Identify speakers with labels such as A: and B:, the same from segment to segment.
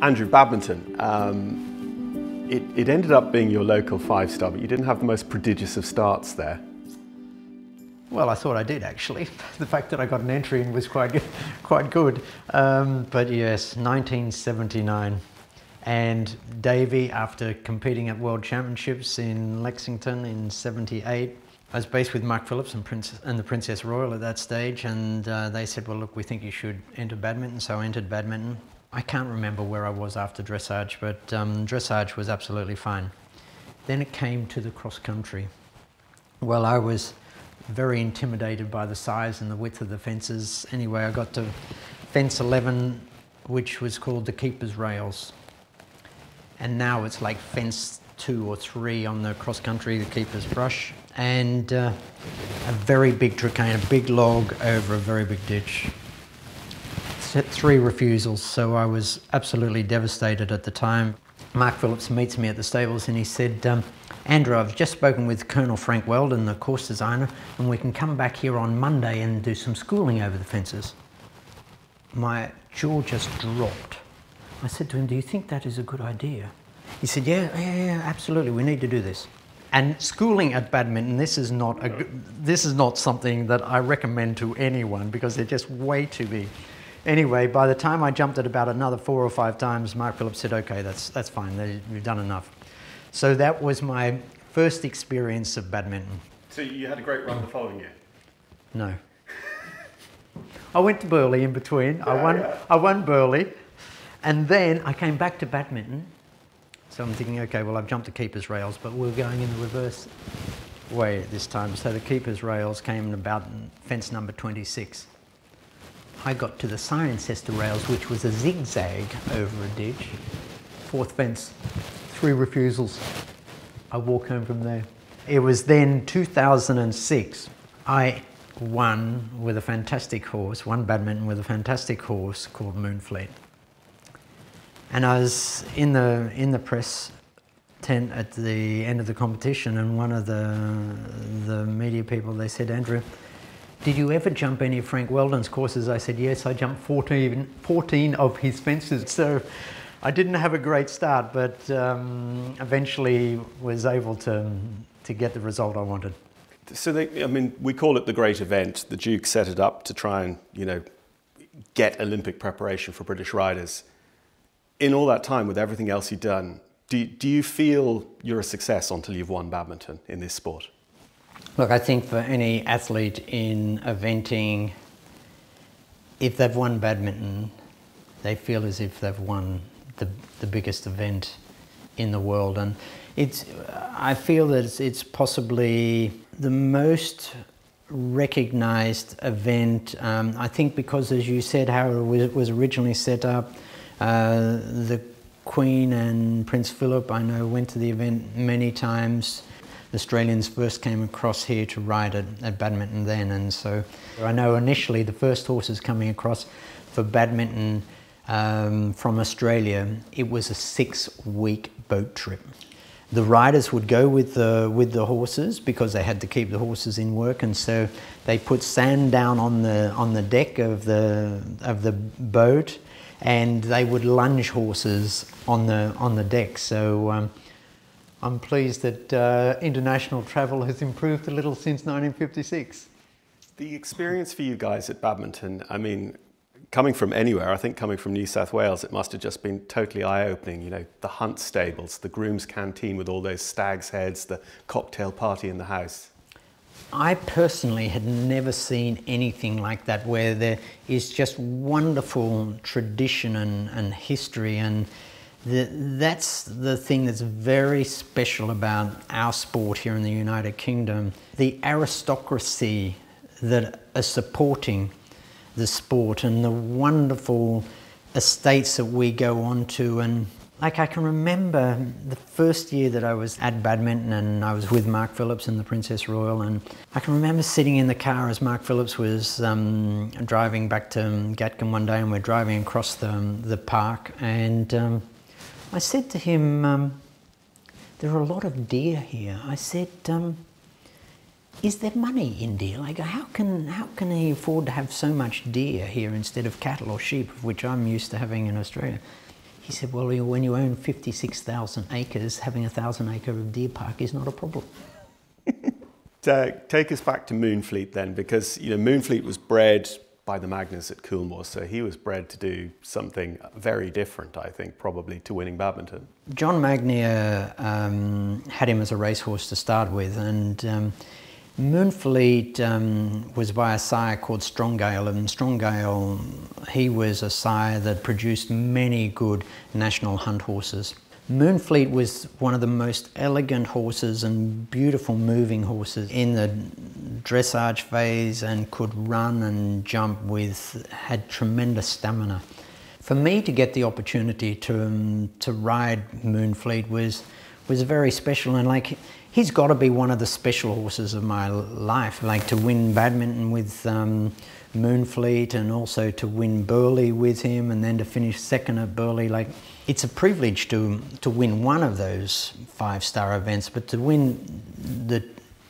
A: Andrew, badminton, it ended up being your local five-star, but you didn't have the most prodigious of starts there.
B: Well, I thought I did actually. The fact that I got an entry in was quite good. But yes, 1979. And Davey, after competing at World Championships in Lexington in '78, I was based with Mark Phillips and the Princess Royal at that stage, and they said, well, look, we think you should enter badminton, so I entered badminton. I can't remember where I was after dressage, but dressage was absolutely fine. Then it came to the cross country. Well, I was very intimidated by the size and the width of the fences. Anyway, I got to fence 11, which was called the keeper's rails. And now it's like fence 2 or 3 on the cross country, the keeper's brush. And a very big tricane, a big log over a very big ditch. 3 refusals, so I was absolutely devastated at the time. Mark Phillips meets me at the stables and he said, Andrew, I've just spoken with Colonel Frank Weldon, the course designer, and we can come back here on Monday and do some schooling over the fences. My jaw just dropped. I said to him, do you think that is a good idea? He said, yeah, absolutely, we need to do this. And schooling at badminton, this is not something that I recommend to anyone because they're just way too big. Anyway, by the time I jumped it about another 4 or 5 times, Mark Phillips said, okay, that's fine, you've done enough. So that was my first experience of badminton.
A: So you had a great run the following year?
B: No. I went to Burleigh in between. I won Burleigh, and then I came back to badminton. So I'm thinking, okay, well, I've jumped the keeper's rails, but we're going in the reverse way this time. So the keeper's rails came in about fence number 26. I got to the Cirencester rails, which was a zigzag over a ditch. 4th fence, 3 refusals. I walk home from there. It was then 2006. I won with a fantastic horse, won badminton with a fantastic horse called Moonfleet. And I was in the press tent at the end of the competition, and one of the media people, they said, Andrew, did you ever jump any of Frank Weldon's courses? I said, yes, I jumped 14 of his fences. So I didn't have a great start, but eventually was able to get the result I wanted.
A: So we call it the great event. The Duke set it up to try and, get Olympic preparation for British riders. In all that time, with everything else you've done, do you feel you're a success until you've won badminton in this sport?
B: Look, I think for any athlete in eventing, if they've won badminton, they feel as if they've won the biggest event in the world. And I feel that it's possibly the most recognised event. I think because, as you said, how it was originally set up, the Queen and Prince Philip, I know, went to the event many times. The Australians first came across here to ride at badminton then, and so I know initially the first horses coming across for badminton from Australia, it was a 6-week boat trip. The riders would go with the horses because they had to keep the horses in work, and so they put sand down on the deck of the boat, and they would lunge horses on the deck. So I'm pleased that international travel has improved a little since 1956.
A: The experience for you guys at badminton, coming from anywhere, I think coming from New South Wales, it must have just been totally eye-opening. The hunt stables, the groom's canteen with all those stag's heads, the cocktail party in the house.
B: I personally had never seen anything like that, where there is just wonderful tradition and history, and that's the thing that's very special about our sport here in the United Kingdom. The aristocracy that are supporting the sport and the wonderful estates that we go on to. And like, I can remember the first year that I was at badminton and I was with Mark Phillips and the Princess Royal, and I can remember sitting in the car as Mark Phillips was driving back to Gatcombe one day, and we're driving across the park, and I said to him, there are a lot of deer here. I said, is there money in deer? Like, how can he afford to have so much deer here instead of cattle or sheep, which I'm used to having in Australia? He said, well, when you own 56,000 acres, having a 1,000-acre deer park is not a problem.
A: Take us back to Moonfleet then, because Moonfleet was bred by the Magners at Coolmore, so he was bred to do something very different, I think, probably to winning badminton.
B: John Magnier had him as a racehorse to start with, and Moonfleet was by a sire called Strongale, and Strongale, he was a sire that produced many good national hunt horses. Moonfleet was one of the most elegant horses and beautiful moving horses in the dressage phase, and could run and jump had tremendous stamina. For me to get the opportunity to ride Moonfleet was very special, and he's got to be one of the special horses of my life, to win badminton with Moonfleet, and also to win Burghley with him, and then to finish second at Burghley. It's a privilege to win one of those 5-star events, but to win the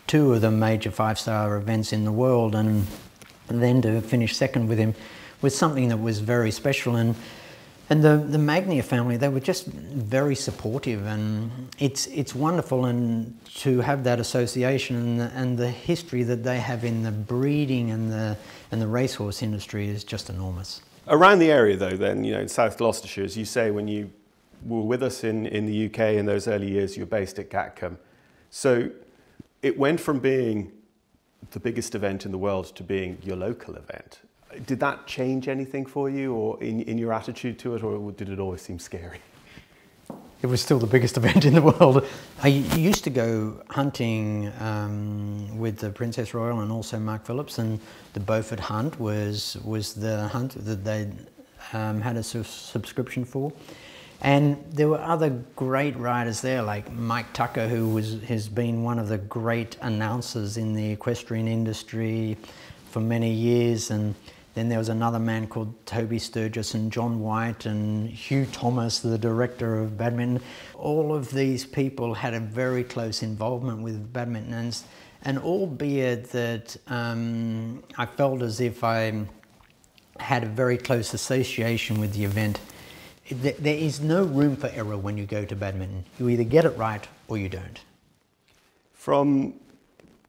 B: 2 of the major 5-star events in the world, and then to finish second with him, was something that was very special. And the Magnier family, they were just very supportive, and it's wonderful, and to have that association and the history that they have in the breeding and the racehorse industry is just enormous.
A: Around the area though, then, in South Gloucestershire, as you say, when you were with us in the UK in those early years, you were based at Gatcombe. So it went from being the biggest event in the world to being your local event. Did that change anything for you, or in your attitude to it, or did it always seem scary?
B: It was still the biggest event in the world. I used to go hunting with the Princess Royal and also Mark Phillips, and the Beaufort Hunt was the hunt that they had a subscription for. And there were other great riders there, like Mike Tucker, who has been one of the great announcers in the equestrian industry for many years. And then there was another man called Toby Sturgis, and John White, and Hugh Thomas, the director of badminton. All of these people had a very close involvement with badminton, and albeit that I felt as if I had a very close association with the event, there is no room for error when you go to badminton. You either get it right or you don't.
A: From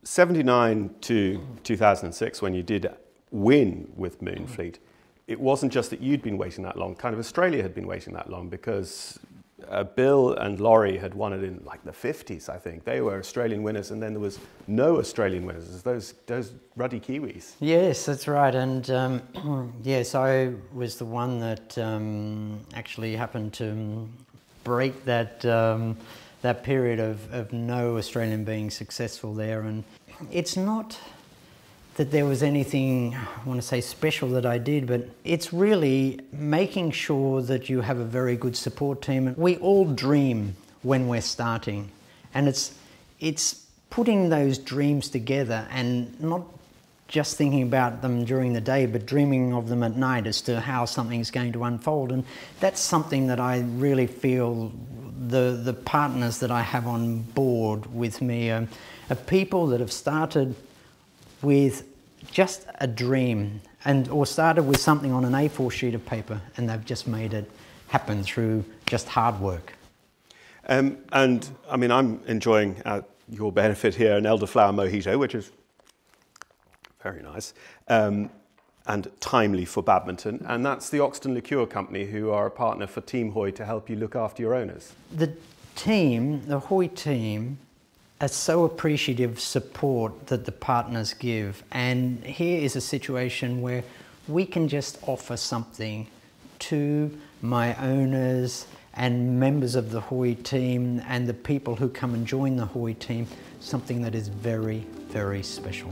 A: 79 to 2006, when you did win with Moonfleet, it wasn't just that you'd been waiting that long, kind of Australia had been waiting that long, because Bill and Laurie had won it in the 50s, I think. They were Australian winners, and then there was no Australian winners, those ruddy Kiwis. Yes,
B: that's right, and yes, I was the one that actually happened to break that, that period of no Australian being successful there. And it's not that there was anything, I want to say, special that I did, but it's really making sure that you have a very good support team. We all dream when we're starting, and it's putting those dreams together and not just thinking about them during the day, but dreaming of them at night as to how something's going to unfold. And that's something that I really feel the partners that I have on board with me are people that have started with just a dream, or started with something on an A4 sheet of paper, and they've just made it happen through just hard work.
A: And I mean, I'm enjoying your benefit here an elderflower mojito, which is very nice and timely for badminton, and that's the Oxton Liqueur Company, who are a partner for Team Hoy to help you look after your owners.
B: The team, the Hoy team, are so appreciative of support that the partners give, and here is a situation where we can just offer something to my owners and members of the Hoy team and the people who come and join the Hoy team, something that is very, very special.